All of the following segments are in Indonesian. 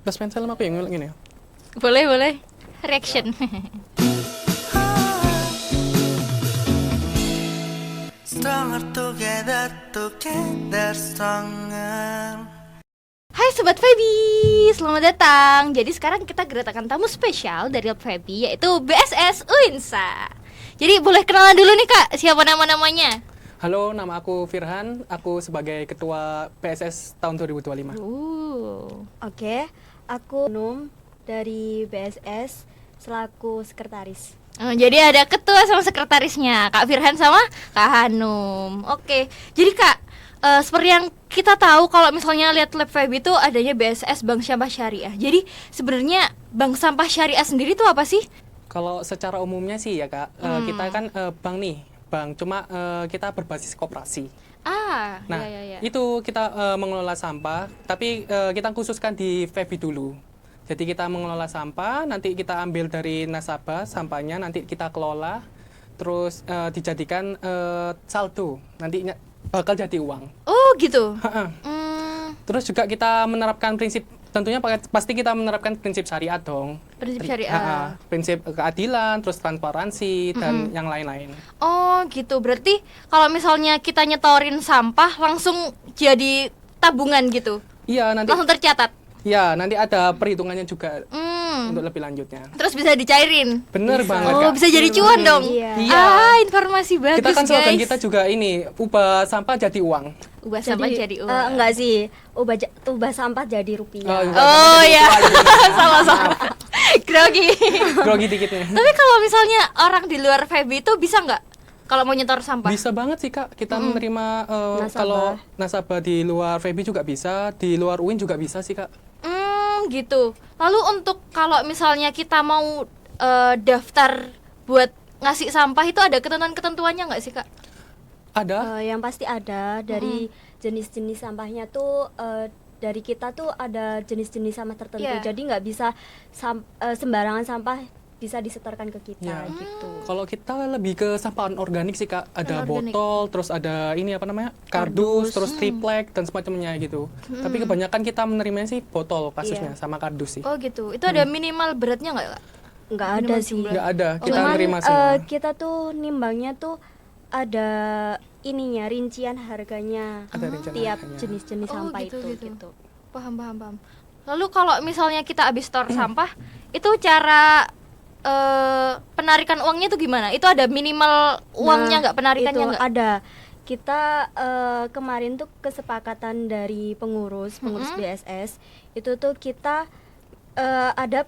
Gas pensel aku yang ngulek ini ya. Boleh. Reaction. Stronger together stronger. Hai Sobat Feby, selamat datang. Jadi sekarang kita kedatangan tamu spesial dari Lab Feby, yaitu BSS Uinsa. Jadi boleh kenalan dulu nih Kak, siapa nama-namanya? Halo, nama aku Firhan. Aku sebagai ketua PSS tahun 2025. Oke, aku Num dari BSS selaku sekretaris. Jadi ada ketua sama sekretarisnya, Kak Firhan sama Kak Hanum. Oke, jadi Kak, seperti yang kita tahu kalau misalnya lihat Lab Feby itu adanya BSS Bank Sampah Syariah. Jadi sebenarnya Bank Sampah Syariah sendiri itu apa sih? Kalau secara umumnya sih ya Kak, kita kan bank nih, bank cuma kita berbasis koperasi. Nah, iya. itu kita mengelola sampah, tapi kita khususkan di Feby dulu. Jadi kita mengelola sampah, nanti kita ambil dari nasabah sampahnya, nanti kita kelola, terus dijadikan saldo, nantinya bakal jadi uang. Oh gitu. Terus juga kita menerapkan prinsip, tentunya pasti kita menerapkan prinsip syariat dong. Prinsip syariah. Prinsip keadilan, terus transparansi, dan yang lain-lain. Oh gitu, berarti kalau misalnya kita nyetorin sampah langsung jadi tabungan gitu? Iya, nanti Langsung tercatat? ya nanti ada perhitungannya juga untuk lebih lanjutnya. Terus bisa dicairin? Bener banget Oh, Kak. bisa jadi cuan dong? Iya. Informasi bagus Kita kan slogan guys. kita juga ini, ubah sampah jadi uang. Ubah sampah jadi uang. Enggak sih, ubah sampah jadi rupiah. Oh ya, salah. Grogi. Grogi dikitnya. Tapi kalau misalnya orang di luar Feby itu bisa nggak? Kalau mau nyetor sampah? Bisa banget sih Kak, kita menerima kalau nasabah di luar Feby juga bisa, di luar UIN juga bisa sih Kak. Gitu. Lalu untuk kalau misalnya kita mau daftar buat ngasih sampah itu ada ketentuan-ketentuannya nggak sih Kak? Ada. Yang pasti ada dari jenis-jenis sampahnya tuh dari kita tuh ada jenis-jenis sampah tertentu. Iya. Jadi nggak bisa sembarangan sampah bisa disetorkan ke kita Ya. gitu. Kalau kita lebih ke sampah organik sih Kak, ada Anorganik. botol, terus ada ini apa namanya, kardus, terus triplek dan semacamnya gitu. Tapi kebanyakan kita menerimanya sih botol kasusnya sama kardus sih. Oh gitu. Itu ada minimal beratnya nggak Kak? Nggak ada Minimal sih. jumlah. Nggak ada, kita Cuman menerima semua. kita tuh nimbangnya tuh ada ininya, rincian harganya Ada rincian tiap harganya. jenis-jenis sampah itu gitu. Paham. Lalu kalau misalnya kita habis store sampah, itu cara penarikan uangnya itu gimana? Itu ada minimal uangnya nggak, penarikannya itu nggak? ada. Kita kemarin tuh kesepakatan dari pengurus BSS itu tuh kita ada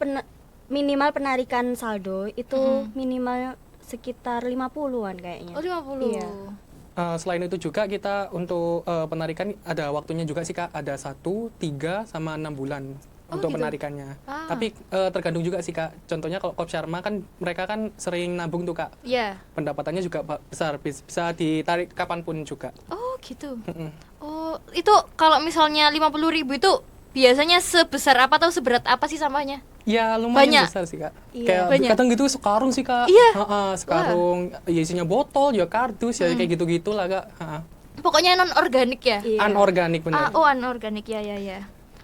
minimal penarikan saldo itu minimal sekitar 50-an kayaknya. Oh 50. Iya. Selain itu juga kita untuk penarikan ada waktunya juga sih Kak, ada 1, 3, sama 6 bulan untuk gitu? penarikannya. Tapi tergantung juga sih Kak, contohnya kalau Kop Sharma kan mereka kan sering nabung tuh Kak, Iya. pendapatannya juga besar, bisa ditarik kapanpun juga. Oh gitu. Oh itu kalau misalnya 50.000 itu biasanya sebesar apa atau seberat apa sih sampahnya? Ya lumayan Banyak. besar sih Kak. Iya. Kayak Banyak. kadang gitu sekarung sih Kak. Iya. Sekarung, ya isinya botol, ya kardus, ya kayak gitu-gitu lah Kak. Pokoknya non organik ya? Iya. Anorganik bener. Anorganik ya.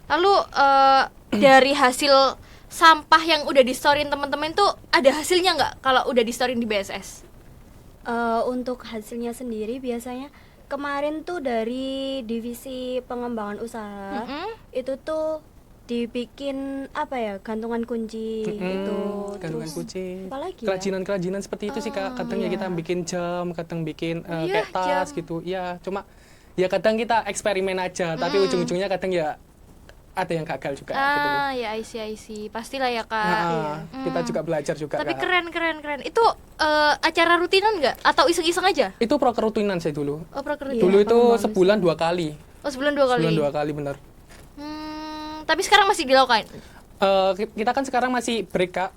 Lalu dari hasil sampah yang udah di-storein teman-teman tuh ada hasilnya nggak kalau udah di-storein di BSS? Untuk hasilnya sendiri biasanya kemarin tuh dari divisi pengembangan usaha itu tuh dibikin apa ya, gantungan kunci itu, Gantungan terus kucing. apalagi ya? Kerajinan-kerajinan seperti itu sih Kak. Kadang ya kita bikin jam, kadang bikin Iya, kayak tas jam. gitu. Ya cuma ya kadang kita eksperimen aja, tapi ujung-ujungnya kadang ya ada yang gagal juga gitu. Ya I see. Pastilah ya Kak. Kita juga belajar juga Tapi Kak. keren. Itu acara rutinan nggak? Atau iseng-iseng aja? Itu proker rutinan saya dulu. Oh proker Iya, Dulu itu pengembangan sebulan 2 kali. Oh sebulan 2 kali? Sebulan 2 kali benar. Tapi sekarang masih dilakukan? Kita kan sekarang masih break Kak,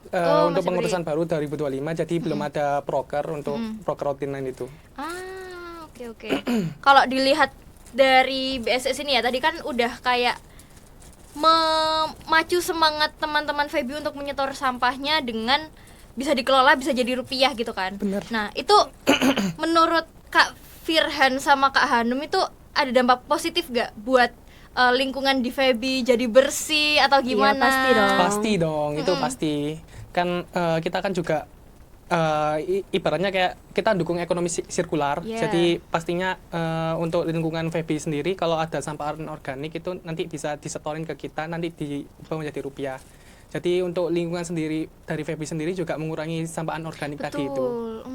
untuk masih pengurusan baru 2025, jadi belum ada proker untuk proker rutinan itu. Oke. Kalau dilihat dari BSS ini ya, tadi kan udah kayak memacu semangat teman-teman Feby untuk menyetor sampahnya dengan bisa dikelola, bisa jadi rupiah gitu kan. Bener. Nah itu menurut Kak Firhan sama Kak Hanum itu ada dampak positif gak buat lingkungan di Febi jadi bersih atau gimana? pasti dong. Pasti dong, itu pasti. Kan kita kan juga ibaratnya kayak kita dukung ekonomi sirkular. Yeah. Jadi pastinya untuk lingkungan Febi sendiri kalau ada sampah anorganik itu nanti bisa disetorin ke kita, nanti diubah menjadi rupiah. Jadi untuk lingkungan sendiri dari Febi sendiri juga mengurangi sampah anorganik tadi itu. Betul.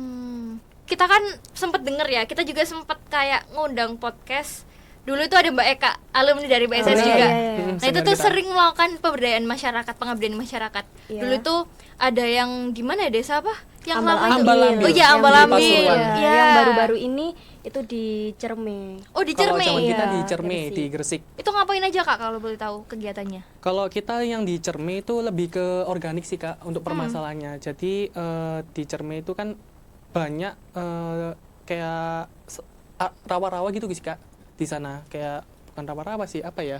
Kita kan sempet denger ya, kita juga sempet kayak ngundang podcast. Dulu itu ada Mbak Eka, alumni dari BSS Bener. juga. Iya. Nah itu tuh sering melakukan pemberdayaan masyarakat, pengabdian masyarakat. Iya. Dulu tuh ada yang di mana ya, desa apa? Yang Ambal lama itu. Ambil. Oh iya, Yang Ambal di Ambil. Pasuruan. Iya. Yang baru-baru ini itu di Cerme. Oh di Kalau Cerme. zaman kita Iya, di Cerme, Gresik. di Gresik. Itu ngapain aja Kak kalau boleh tahu kegiatannya? Kalau kita yang di Cerme itu lebih ke organik sih Kak untuk permasalahannya. Jadi di Cerme itu kan banyak kayak rawa-rawa gitu sih Kak di sana. Kayak bukan rawa-rawa sih, apa ya?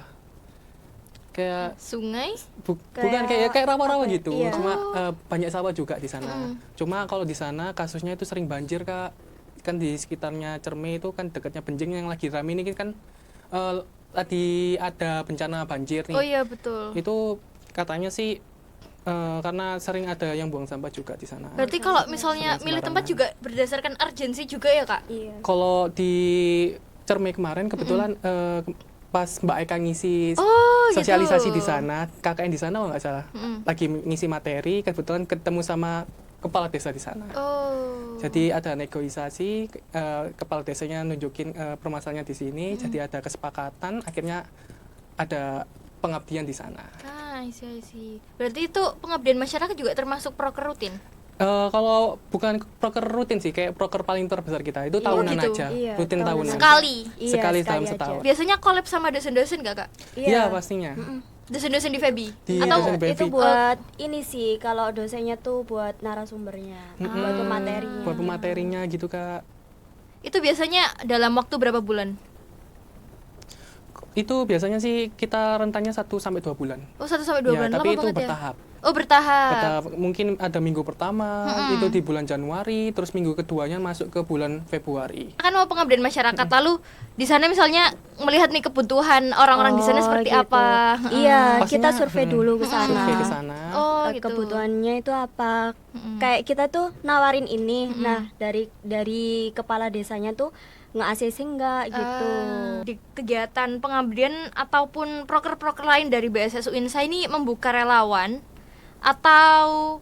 Kayak Sungai? bukan kayak rawa-rawa apa ya? gitu. Iya. Cuma banyak sawah juga di sana. Cuma kalau di sana kasusnya itu sering banjir Kak. Kan di sekitarnya Cerme itu kan dekatnya Benjing yang lagi rame ini kan tadi ada bencana banjir nih. Oh iya betul. Itu katanya sih karena sering ada yang buang sampah juga di sana. Berarti kalau misalnya Sering milih tempat juga berdasarkan urgensi juga ya Kak? Iya. Kalau di Cerme kemarin kebetulan pas Mbak Eka ngisi Oh, sosialisasi gitu. di sana, KKN di sana kalau nggak salah, lagi ngisi materi, kebetulan ketemu sama kepala desa di sana. Oh. Jadi ada negosiasi, kepala desanya nunjukin permasalahannya di sini, jadi ada kesepakatan, akhirnya ada pengabdian di sana. I see. Berarti itu pengabdian masyarakat juga termasuk proker rutin? Kalau bukan proker rutin sih, kayak proker paling terbesar kita itu tahunan gitu. aja, Iya, rutin tahunan. tahunan. Sekali? Iya, sekali dalam sekali aja. setahun. Biasanya collab sama dosen-dosen gak Kak? Iya pastinya. Dosen-dosen di Febi? Di Atau dosen Febi. Itu buat ini sih, kalau dosennya tuh buat narasumbernya, buat pematerinya. Buat pematerinya gitu Kak. itu biasanya dalam waktu berapa bulan? Itu biasanya sih kita rentannya 1 sampai 2 bulan. Oh 1 sampai 2 Ya, bulan, tapi lama itu banget bertahap. ya? Oh bertahap. Mungkin ada minggu pertama itu di bulan Januari, terus minggu keduanya masuk ke bulan Februari. Kan mau pengabdian masyarakat, lalu di sana misalnya melihat nih kebutuhan orang-orang di sana seperti gitu. apa? Iya, Pastinya, kita survei dulu ke sana. Survei ke sana. Oh gitu. Kebutuhannya itu apa? Kayak kita tuh nawarin ini. Nah, dari kepala desanya tuh nge-ACC enggak gitu. Di kegiatan pengabdian ataupun proker-proker lain dari BSS Uinsa ini membuka relawan atau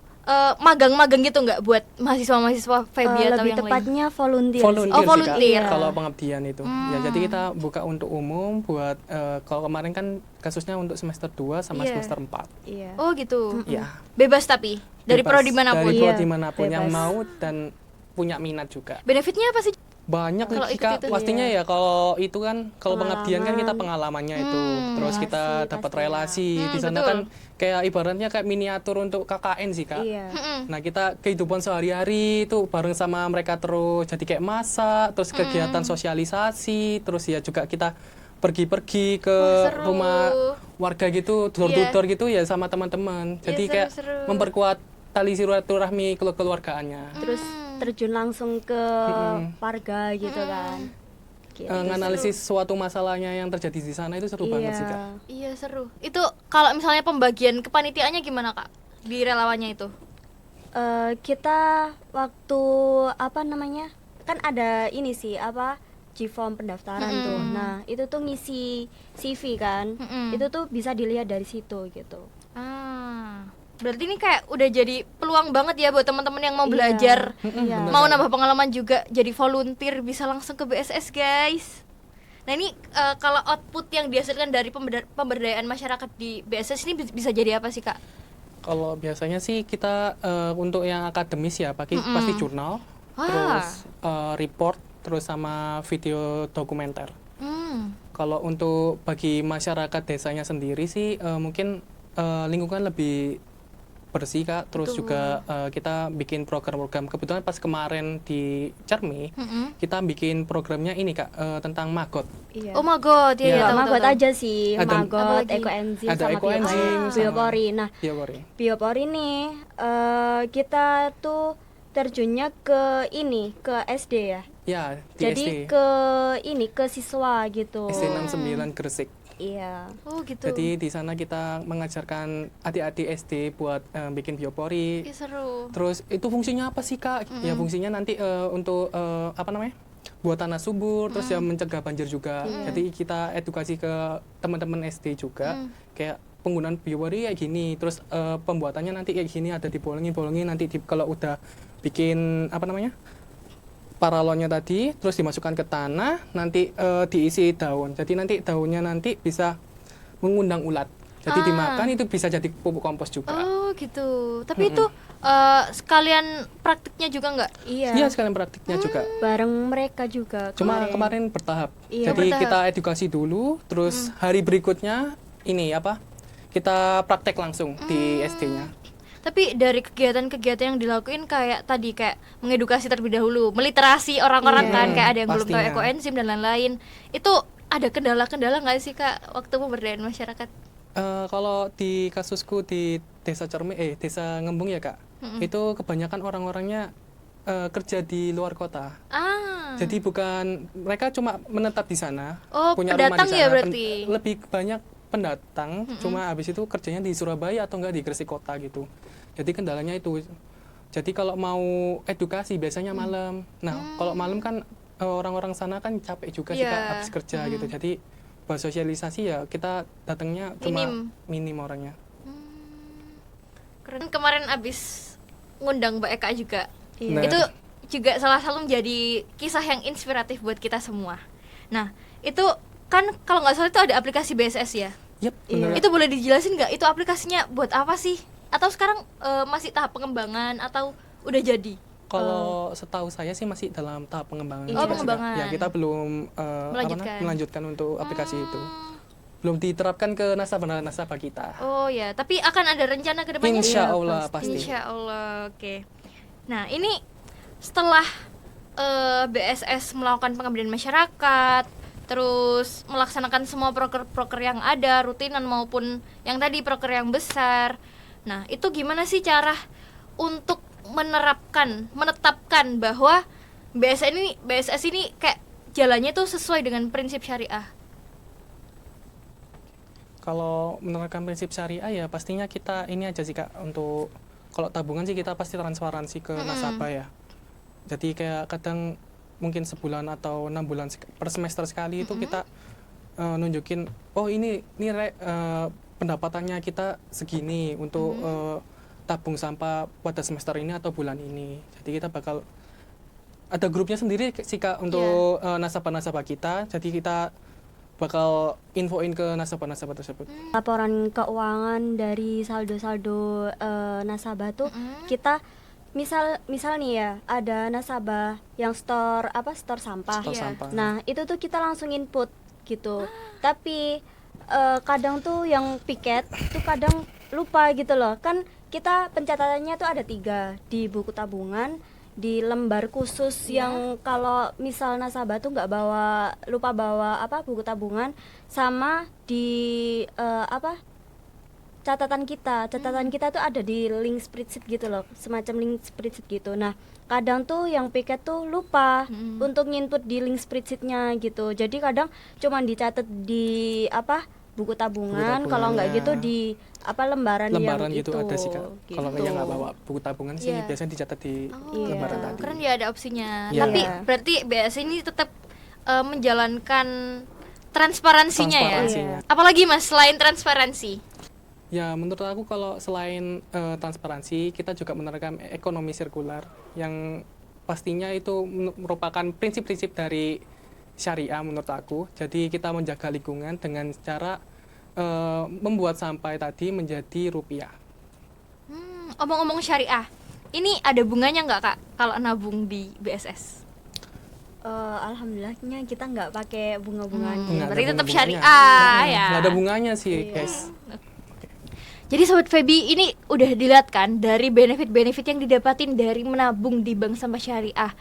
magang-magang gitu nggak buat mahasiswa-mahasiswa Febi atau Lebih yang lain? tepatnya volunteer. Volunteer Oh, sih, Kak, volunteer. kalau pengabdian itu. Ya, jadi kita buka untuk umum buat kalau kemarin kan kasusnya untuk semester 2 sama Iya. semester 4. Iya. Oh gitu. Ya. Bebas tapi dari Bebas. prodi manapun. Dari Iya, prodi manapun yang bebas. mau dan punya minat juga. Benefitnya apa sih? Banyak Kalau sih ikut Kak, itu, pastinya ya kalau itu kan kalau pengabdian kan kita Pengalaman. pengalamannya itu. Terus kita Relasi dapat pastinya. relasi di sana betul. kan kayak ibaratnya kayak miniatur untuk KKN sih Kak. Iya. Nah kita kehidupan sehari-hari itu bareng sama mereka terus jadi kayak masak, terus kegiatan sosialisasi, terus ya juga kita pergi-pergi ke seru. rumah warga gitu, door to Iya. door gitu ya sama teman-teman. Jadi kayak seru-seru. memperkuat tali silaturahmi keluargaannya. Terus terjun langsung ke warga gitu kan. Gitu. Nganalisis suatu masalahnya yang terjadi di sana itu seru banget sih Kak. Iya seru. Itu kalau misalnya pembagian kepanitiaannya gimana Kak? Di relawannya itu? Kita waktu apa namanya? Kan ada ini sih apa? G-form pendaftaran tuh. Nah, itu tuh ngisi CV kan. Itu tuh bisa dilihat dari situ gitu. Berarti ini kayak udah jadi peluang banget ya buat teman-teman yang mau Iya. belajar, Iya. mau nambah pengalaman juga, jadi volunteer bisa langsung ke BSS guys. Nah ini kalau output yang dihasilkan dari pemberdayaan masyarakat di BSS ini bisa jadi apa sih Kak? Kalau biasanya sih kita untuk yang akademis ya pasti jurnal, terus report, terus sama video dokumenter. Kalau untuk bagi masyarakat desanya sendiri sih mungkin lingkungan lebih bersih Kak, terus juga kita bikin program-program. Kebetulan pas kemarin di Cermi kita bikin programnya ini Kak tentang maggot. Iya. Oh my god, ya, Iya. ya tahu, Maggot tahu. aja sih, Ada- maggot, Apalagi? ekoenzim Ada sama ekoenzim sama- biopori. Nah, Iya Kori. biopori nih kita tuh terjunnya ke ini, ke SD ya. Ya, di Jadi SD. ke ini, ke siswa gitu. SD 69 Gresik. Iya. Oh gitu. Jadi di sana kita mengajarkan adik-adik SD buat bikin biopori. Ih, seru. Terus itu fungsinya apa sih Kak? Ya fungsinya nanti untuk apa namanya? Buat tanah subur, terus ya mencegah banjir juga. Jadi kita edukasi ke teman-teman SD juga, kayak penggunaan biopori kayak gini, terus pembuatannya nanti kayak gini, ada dibolongin nanti kalau udah bikin apa namanya? Paralonnya tadi, terus dimasukkan ke tanah, nanti diisi daun. Jadi nanti daunnya nanti bisa mengundang ulat. Jadi dimakan itu bisa jadi pupuk kompos juga. Oh gitu. Tapi itu sekalian praktiknya juga nggak? Iya. Iya, sekalian praktiknya juga. Bareng mereka juga. Cuma kemarin bertahap. Iya. Jadi Bertahap. kita edukasi dulu, terus hari berikutnya ini apa? Kita praktek langsung di SD-nya. Tapi dari kegiatan-kegiatan yang dilakuin kayak tadi kayak mengedukasi terlebih dahulu, meliterasi orang-orang Iya, kan, kayak ada yang belum tahu pastinya. ekoenzim dan lain-lain. Itu ada kendala-kendala nggak sih Kak waktu pemberdayaan masyarakat? Kalau di kasusku di Desa Desa Ngembung ya Kak, itu kebanyakan orang-orangnya kerja di luar kota. Jadi bukan mereka cuma menetap di sana, Oh, punya rumah pendatang di sana. ya berarti? Lebih banyak pendatang, cuma habis itu kerjanya di Surabaya atau enggak di Gresik kota gitu. Jadi kendalanya itu. Jadi kalau mau edukasi biasanya malam. Nah, kalau malam kan orang-orang sana kan capek juga sih Iya. Kak, habis kerja gitu. Jadi buat sosialisasi ya kita datangnya cuma minim orangnya. Keren. Kemarin abis ngundang Mbak Eka juga. Iya. Nah, Itu juga salah satu menjadi kisah yang inspiratif buat kita semua. Nah, itu kan kalau nggak salah itu ada aplikasi BSS ya. Yep, Iya. bener. Itu boleh dijelasin nggak? Itu aplikasinya buat apa sih? Atau sekarang masih tahap pengembangan atau udah jadi? Kalau setahu saya sih masih dalam tahap pengembangan. Oh, juga sih, Kak. pengembangan. Ya, kita belum melanjutkan untuk aplikasi itu. Belum diterapkan ke nasabah kita. Oh ya, tapi akan ada rencana ke depannya? Insya Iya, Allah pasti. Insya Allah, oke. Nah, ini setelah BSS melakukan pengabdian masyarakat, terus melaksanakan semua proker-proker yang ada, rutinan maupun yang tadi proker yang besar. Nah, itu gimana sih cara untuk menetapkan bahwa BSS ini kayak jalannya tuh sesuai dengan prinsip syariah? Kalau menerapkan prinsip syariah ya pastinya kita ini aja sih Kak, untuk kalau tabungan sih kita pasti transparansi ke nasabah ya. Jadi kayak kadang mungkin sebulan atau 6 bulan per semester sekali itu kita nunjukin, oh ini pendapatannya kita segini untuk tabung sampah pada semester ini atau bulan ini. Jadi kita bakal ada grupnya sendiri sih Kak untuk nasabah-nasabah kita. Jadi kita bakal infoin ke nasabah-nasabah tersebut. Laporan keuangan dari saldo-saldo nasabah tuh kita misal nih ya, ada nasabah yang store sampah. Store Iya. sampah. Nah, itu tuh kita langsung input gitu. Tapi kadang tuh yang piket tuh kadang lupa gitu loh. Kan kita pencatatannya tuh ada 3 di buku tabungan, di lembar khusus yang kalau misal nasabah tuh lupa bawa buku tabungan, sama di catatan kita tuh ada di link spreadsheet gitu loh, semacam link spreadsheet gitu. Nah, kadang tuh yang piket tuh lupa untuk nginput di link spreadsheetnya gitu. Jadi kadang cuman dicatat di buku tabungan, kalau nggak gitu di lembaran yang gitu itu ada sih Kak. Kalau gitu. yang nggak bawa buku tabungan sih Iya. biasanya dicatat di Iya. lembaran tadi. Keren ya ada opsinya. Iya. Tapi Iya. berarti BS ini tetap menjalankan transparansinya ya. Transparansinya. Apalagi Mas selain transparansi? Ya menurut aku kalau selain transparansi, kita juga menerapkan ekonomi sirkular yang pastinya itu merupakan prinsip-prinsip dari syariah menurut aku. Jadi kita menjaga lingkungan dengan cara membuat sampah tadi menjadi rupiah. Omong-omong syariah, ini ada bunganya nggak Kak kalau nabung di BSS? Alhamdulillahnya kita nggak pakai bunga-bungaan. Nggak ada Berarti tetap bunga-bunganya. syariah ya. Nggak ada bunganya sih Iya. guys. Jadi Sobat Feby ini udah dilihat kan dari benefit-benefit yang didapatin dari menabung di bank sampah syariah.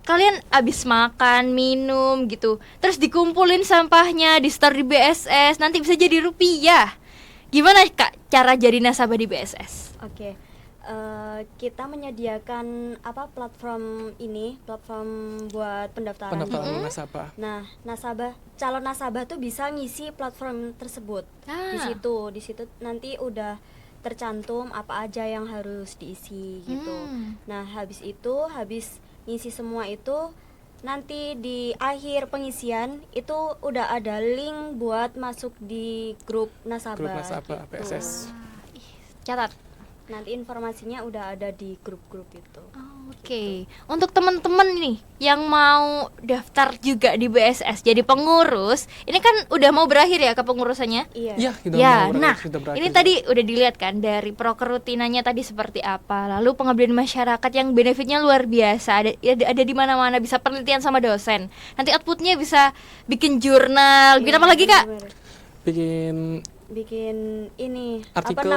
Kalian abis makan, minum gitu, terus dikumpulin sampahnya, di store di BSS, nanti bisa jadi rupiah. Gimana Kak cara jadi nasabah di BSS? Oke. kita menyediakan platform buat pendaftaran. Pendaftaran nasabah. Nah, calon nasabah tuh bisa ngisi platform tersebut. Di situ nanti udah tercantum apa aja yang harus diisi gitu. Nah, habis ngisi semua itu, nanti di akhir pengisian itu udah ada link buat masuk di grup nasabah. Grup nasabah gitu. BSS. Catat. Nanti informasinya udah ada di grup-grup itu. Oke. Untuk teman-teman nih yang mau daftar juga di BSS jadi pengurus, ini kan udah mau berakhir ya kepengurusannya? Iya. Ya, sudah Ya, mau berakhir, nah sudah berakhir ini juga. tadi udah dilihat kan dari proker rutinannya tadi seperti apa, lalu pengabdian masyarakat yang benefitnya luar biasa, ada di mana-mana, bisa penelitian sama dosen, nanti outputnya bisa bikin jurnal, bikin apa lagi kak? Bener-bener. Bikin ini artikel,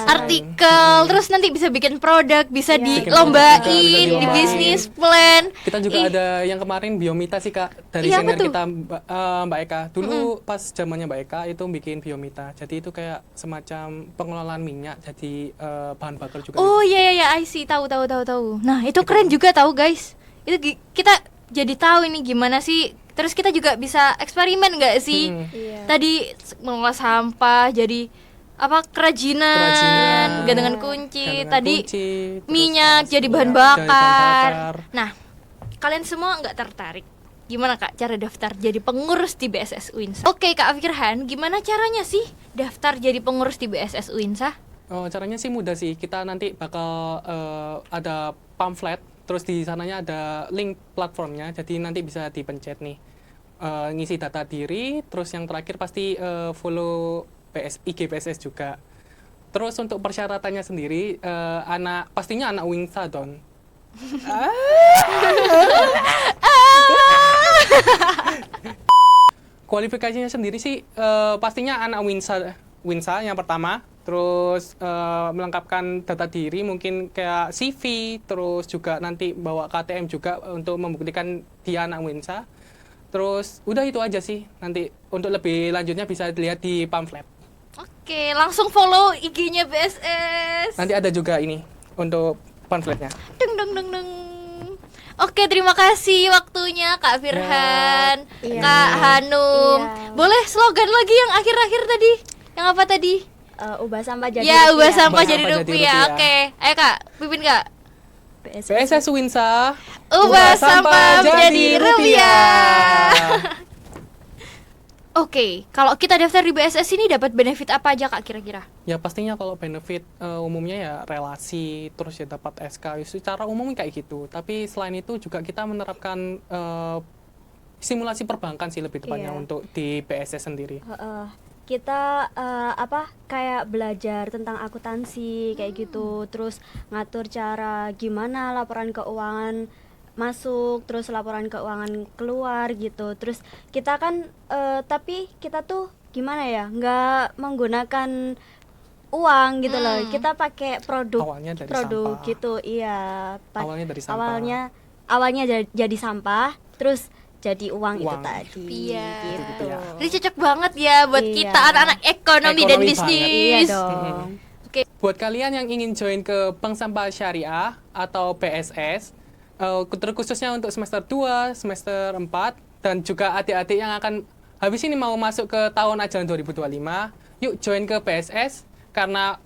Artikel, terus nanti bisa bikin produk, bisa Iya. dilombain, Bikin produk, bisa di dilombain. bisnis plan. kita juga ada yang kemarin biomita sih kak, dari Iya, senior betul. kita Mbak Eka dulu. Pas zamannya Mbak Eka itu bikin biomita, jadi itu kayak semacam pengelolaan minyak jadi bahan bakar juga. Oh iya, I see, tahu. Nah itu keren juga tahu guys. Itu kita jadi tahu ini gimana sih. Terus kita juga bisa eksperimen nggak sih? Iya. Tadi mengolah sampah jadi kerajinan, gantungan kunci. Gantungan Tadi kunci, terus minyak jadi bahan jadi bakar. bakar. Nah, kalian semua nggak tertarik? Gimana kak cara daftar jadi pengurus di BSS Uinsa? Oke kak Firhan, gimana caranya sih daftar jadi pengurus di BSS Uinsa? Oh, caranya sih mudah sih. Kita nanti bakal ada pamflet, terus di sananya ada link platformnya. Jadi nanti bisa dipencet nih, ngisi data diri. Terus yang terakhir pasti follow IG BSS juga. Terus untuk persyaratannya sendiri, pastinya anak Uinsa dong. Kualifikasinya sendiri sih pastinya anak Winsa yang pertama, terus melengkapkan data diri mungkin kayak CV, terus juga nanti bawa KTM juga untuk membuktikan dia anak Winsa. Terus udah itu aja sih, nanti untuk lebih lanjutnya bisa dilihat di pamflet. Oke, langsung follow IG-nya BSS. Nanti ada juga ini untuk pamfletnya. Deng. Oke, terima kasih waktunya Kak Firhan, Iya. Kak Hanum. Iya. Boleh slogan lagi yang akhir-akhir tadi? Yang apa tadi? Ubah sampah jadi Ya, ubah rupiah. sampah Ubah jadi sampah jadi rupiah. rupiah. Oke, ayo Kak, pimpin Kak. BSS Winsa, Ubah sampah jadi rupiah. Oke, kalau kita daftar di BSS ini dapat benefit apa aja Kak kira-kira? Ya pastinya kalau benefit umumnya ya relasi, terus ya dapat SK, secara umum kayak gitu. Tapi selain itu juga kita menerapkan simulasi perbankan sih lebih tepatnya Iya. untuk di BSS sendiri. Kita kayak belajar tentang akuntansi kayak gitu, terus ngatur cara gimana laporan keuangan masuk, terus laporan keuangan keluar gitu. Terus kita kan tapi kita tuh gimana ya, nggak menggunakan uang gitu loh. Kita pakai produk Awalnya dari produk sampah. gitu. Iya, Awalnya dari sampah. awalnya jadi sampah, terus jadi uang itu Uang. tadi. Rupiah. Gitu. Ini cocok banget ya buat Iya. kita anak-anak ekonomi dan Ekonomi bisnis. Iya dong. Buat kalian yang ingin join ke Bank Sampah Syariah atau BSS, terkhususnya untuk semester 2, semester 4, dan juga adik-adik yang akan habis ini mau masuk ke tahun ajaran 2025, yuk join ke BSS karena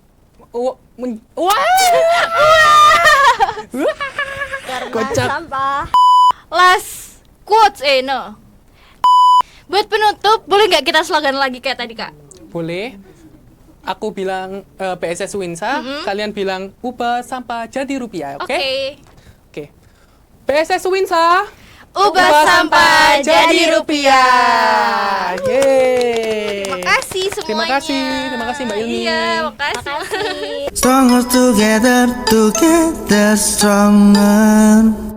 Karena Kocak. sampah. Last quotes no. Buat penutup, boleh nggak kita slogan lagi kayak tadi Kak? boleh. Aku bilang BSS Winsa, kalian bilang ubah sampah jadi rupiah, oke? Oke. BSS Winsa, Ubah sampah jadi rupiah. Yeay. Terima kasih semuanya. Terima kasih Mbak Ilmi. Iya, makasih. Stronger together, together stronger.